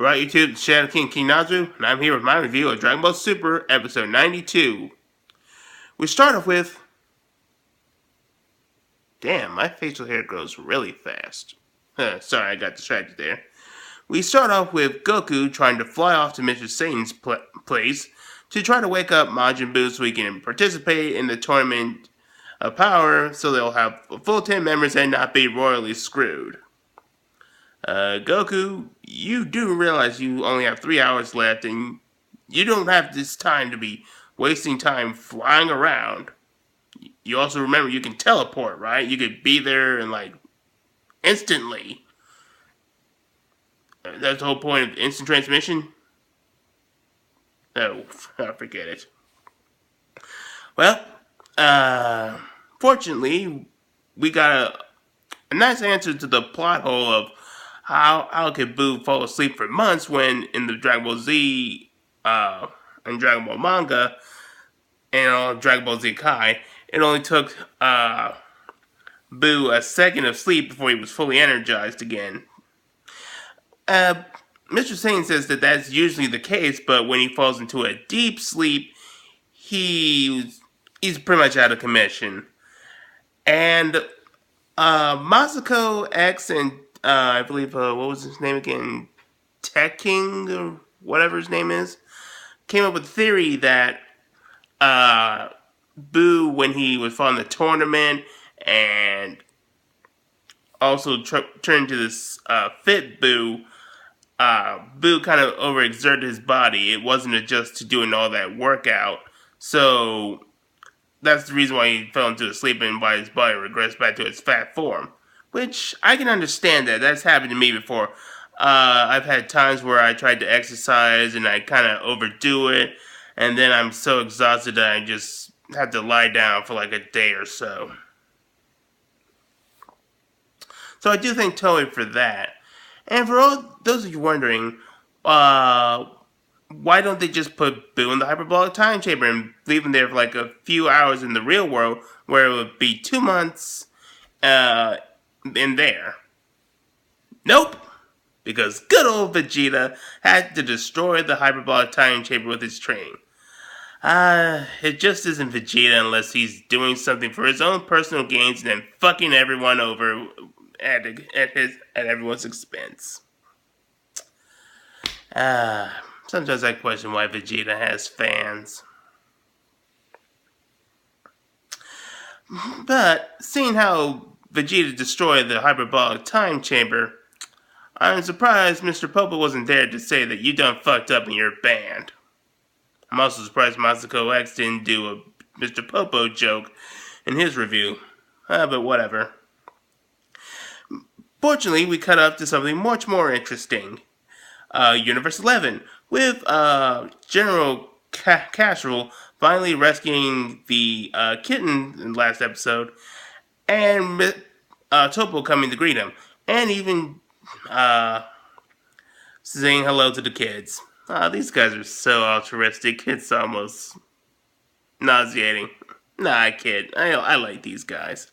Alright, YouTube, it's Shadow King Nazu, and I'm here with my review of Dragon Ball Super, episode 92. We start off with... Damn, my facial hair grows really fast. Sorry, I got distracted there. We start off with Goku trying to fly off to Mr. Satan's place to try to wake up Majin Buu so he can participate in the tournament of power so they'll have full 10 members and not be royally screwed. Goku, you do realize you only have 3 hours left and you don't have this time to be wasting time flying around. You also remember you can teleport, right? You could be there and instantly. That's the whole point of instant transmission? Oh, forget it. Well, fortunately, we got a nice answer to the plot hole of how could Buu fall asleep for months when in the Dragon Ball Z and Dragon Ball manga and Dragon Ball Z Kai, it only took Buu a second of sleep before he was fully energized again. Mr. Satan says that that's usually the case, but when he falls into a deep sleep, he's pretty much out of commission. And Masako X and I believe, what was his name again? Tech King, or whatever his name is, came up with a theory that Buu, when he was fought in the tournament and also turned to this fit Buu, Buu kind of overexerted his body. It wasn't just to doing all that workout. So that's the reason why he fell into a sleep and why his body regressed back to its fat form. Which, I can understand that. That's happened to me before. I've had times where I tried to exercise and I kind of overdo it. And then I'm so exhausted that I just have to lie down for like a day or so. So I do thank Toei for that. And for all those of you wondering, why don't they just put Buu in the hyperbolic time chamber and leave him there for like a few hours in the real world where it would be 2 months, in there? Nope, because good old Vegeta had to destroy the hyperbolic time chamber with his train. It just isn't Vegeta unless he's doing something for his own personal gains and then fucking everyone over at everyone's expense. Sometimes I question why Vegeta has fans. But seeing how Vegeta destroyed the hyperbolic time chamber, I'm surprised Mr. Popo wasn't there to say that you done fucked up in your band. I'm also surprised Masako X didn't do a Mr. Popo joke in his review. But whatever. Fortunately, we cut up to something much more interesting. Universe 11, with General Casserole finally rescuing the kitten in the last episode, and Topo coming to greet him, and even saying hello to the kids. These guys are so altruistic, it's almost nauseating. Nah, I kid. I like these guys.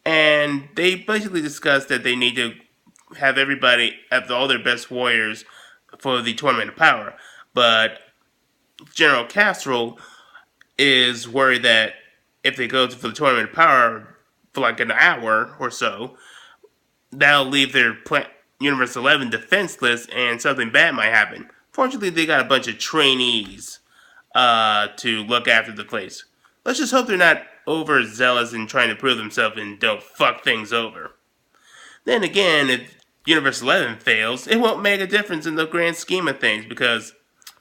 And they basically discussed that they need to have everybody, have all their best warriors for the Tournament of Power. But General Casserole is worried that if they go for the Tournament of Power for like an hour or so, that'll leave their Universe 11 defenseless and something bad might happen. Fortunately, they got a bunch of trainees to look after the place. Let's just hope they're not overzealous in trying to prove themselves and don't fuck things over. Then again, if Universe 11 fails, it won't make a difference in the grand scheme of things, because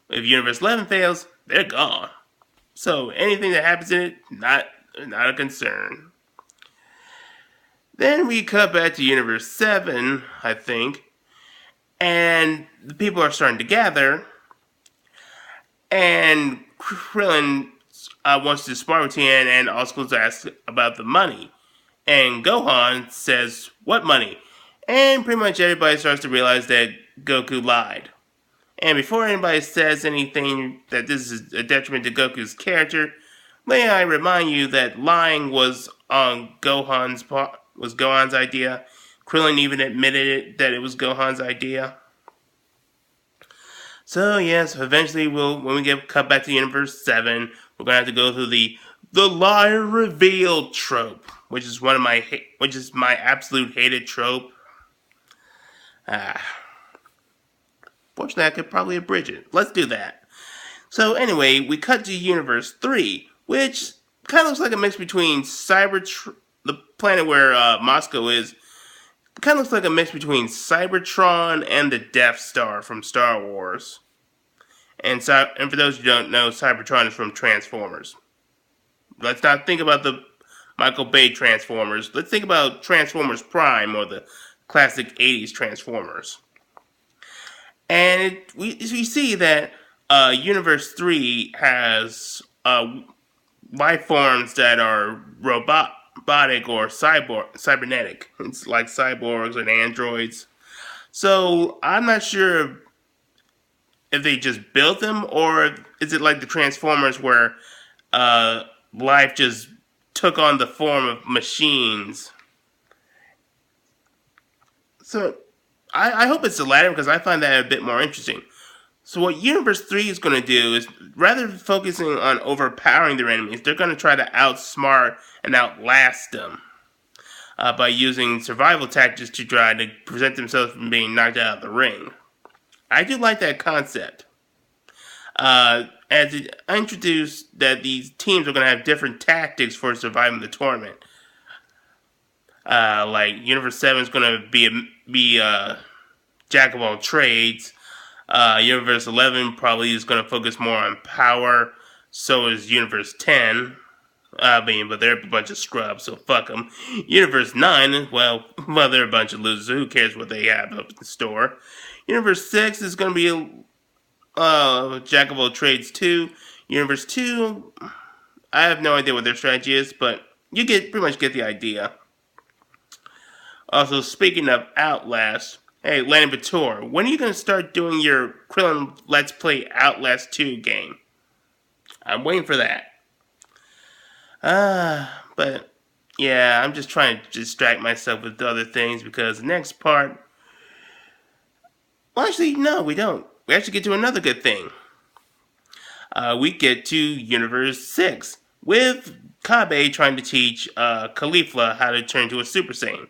if Universe 11 fails, they're gone. So anything that happens in it, not a concern. Then we cut back to Universe 7, I think, and the people are starting to gather, and Krillin wants to spar with Tien and also asks about the money. And Gohan says, "What money?" And pretty much everybody starts to realize that Goku lied. And before anybody says anything that this is a detriment to Goku's character, may I remind you that lying was on Gohan's idea. Krillin even admitted that it was Gohan's idea. So yes, eventually when we get cut back to Universe 7, we're gonna have to go through the liar reveal trope, which is which is my absolute hated trope. Ah, fortunately, I could probably abridge it. Let's do that. So anyway, we cut to Universe 3, which kind of looks like a mix between the planet where Moscow is. Kind of looks like a mix between Cybertron and the Death Star from Star Wars. And for those who don't know, Cybertron is from Transformers. Let's not think about the Michael Bay Transformers. Let's think about Transformers Prime, or the classic 80s Transformers. And we see that Universe 3 has life forms that are robotic or cybernetic. It's like cyborgs and androids. So I'm not sure if they just built them, or is it like the Transformers where life just took on the form of machines. So I hope it's the latter, because I find that a bit more interesting. So what Universe 3 is going to do is, rather than focusing on overpowering their enemies, they're going to try to outsmart and outlast them by using survival tactics to try to prevent themselves from being knocked out of the ring. I do like that concept. As it introduced that these teams are going to have different tactics for surviving the tournament. Like Universe 7 is going to be jack of all trades. Universe 11 probably is going to focus more on power. So is Universe 10. But they're a bunch of scrubs, so fuck them. Universe 9, well, they're a bunch of losers. Who cares what they have up in the store? Universe 6 is going to be a jack of all trades too. Universe 2, I have no idea what their strategy is, but you pretty much get the idea. Also, speaking of Outlast, hey, Landon Bator, when are you going to start doing your Krillin Let's Play Outlast 2 game? I'm waiting for that. But yeah, I'm just trying to distract myself with other things, because the next part. Well, actually, no, we don't. We actually get to another good thing. We get to Universe 6 with Kabe trying to teach Caulifla how to turn to a Super Saiyan.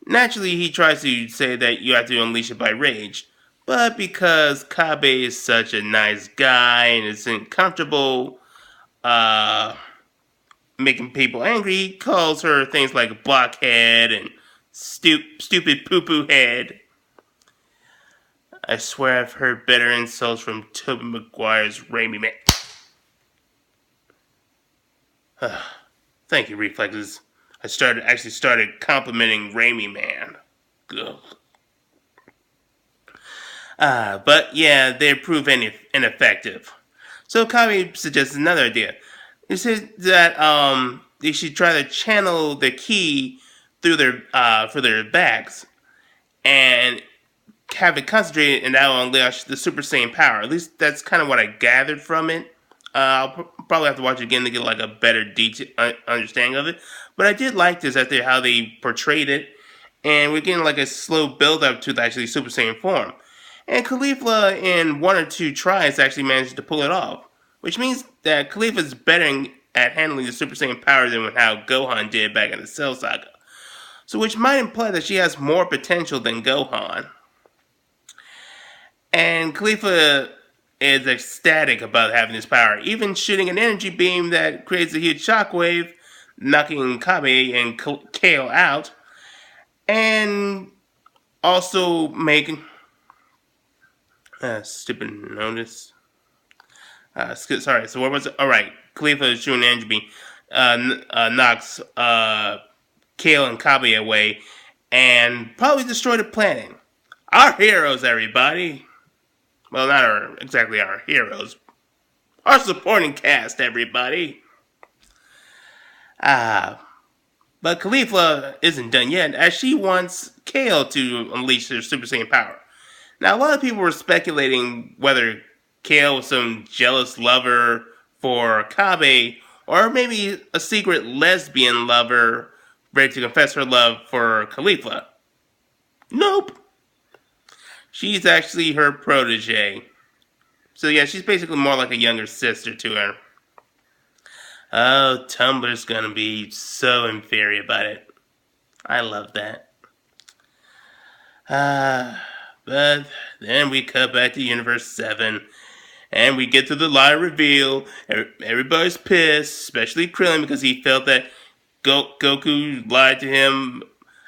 Naturally, he tries to say that you have to unleash it by rage, but because Kabe is such a nice guy and isn't comfortable making people angry, he calls her things like blockhead and stupid poo-poo head. I swear I've heard better insults from Tobey Maguire's Raimi Man. Thank you, Reflexes. I started complimenting Raimi Man. But yeah, they prove ineffective. So Kami suggests another idea. He says that they should try to channel the ki through for their backs and have it concentrated, and that will unleash the Super Saiyan power. At least that's kind of what I gathered from it. I'll probably have to watch it again to get like a better understanding of it. But I did like this after how they portrayed it, and we're getting like a slow build up to the actually Super Saiyan form. And Caulifla, in one or two tries, actually managed to pull it off, which means that Caulifla's better at handling the Super Saiyan power than how Gohan did back in the Cell Saga. So, which might imply that she has more potential than Gohan. And Caulifla is ecstatic about having this power, even shooting an energy beam that creates a huge shockwave, knocking Kabe and Kale out, and also making stupid notice. Sorry. So what was it? All right, Caulifla is shooting an energy beam, knocks Kale and Kabe away, and probably destroy the planet. Our heroes, everybody. Well, not exactly our heroes. Our supporting cast, everybody. But Caulifla isn't done yet, as she wants Kale to unleash her Super Saiyan power. Now, a lot of people were speculating whether Kale was some jealous lover for Kabe, or maybe a secret lesbian lover ready to confess her love for Caulifla. Nope. She's actually her protege. So yeah, she's basically more like a younger sister to her. Oh, Tumblr's gonna be so inferior about it. I love that. But then we cut back to Universe 7, and we get to the lie reveal. Everybody's pissed, especially Krillin, because he felt that Goku lied to him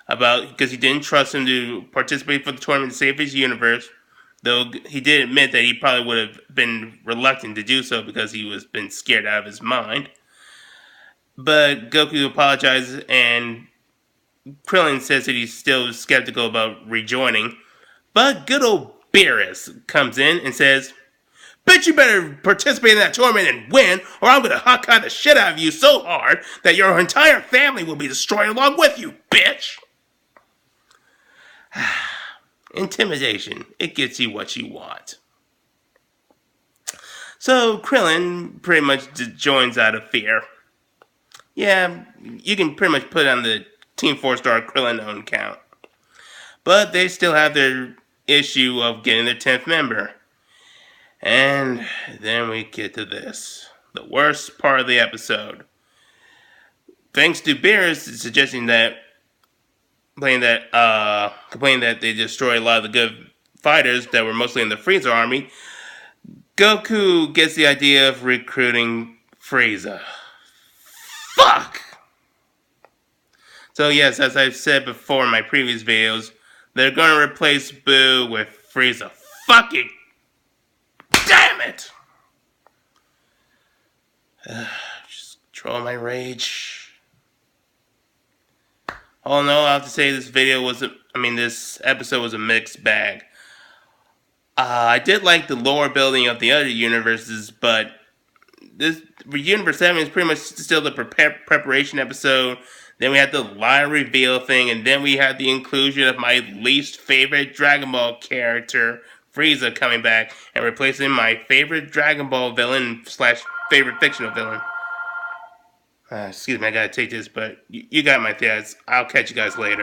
about because he didn't trust him to participate for the tournament to save his universe. Though he did admit that he probably would have been reluctant to do so because he was been scared out of his mind. But Goku apologizes, and Krillin says that he's still skeptical about rejoining. But good old Beerus comes in and says, "Bet you better participate in that tournament and win, or I'm gonna Hawkeye the shit out of you so hard that your entire family will be destroyed along with you, bitch!" Intimidation. It gets you what you want. So Krillin pretty much joins out of fear. Yeah, you can pretty much put on the Team 4-star Krillin own count. But they still have their issue of getting their 10th member. And then we get to this. The worst part of the episode. Thanks to Beerus suggesting that complaining that they destroy a lot of the good fighters that were mostly in the Frieza army, Goku gets the idea of recruiting Frieza. Fuck! So yes, as I've said before in my previous videos, they're going to replace Boo with Frieza. Fucking damn it! Just control my rage. All in all, I have to say this episode was a mixed bag. I did like the lore building of the other universes, but this Universe 7 is pretty much still the preparation episode. Then we had the lie reveal thing, and then we had the inclusion of my least favorite Dragon Ball character, Frieza, coming back and replacing my favorite Dragon Ball villain / favorite fictional villain. Excuse me, I gotta take this, but you got my thoughts. I'll catch you guys later.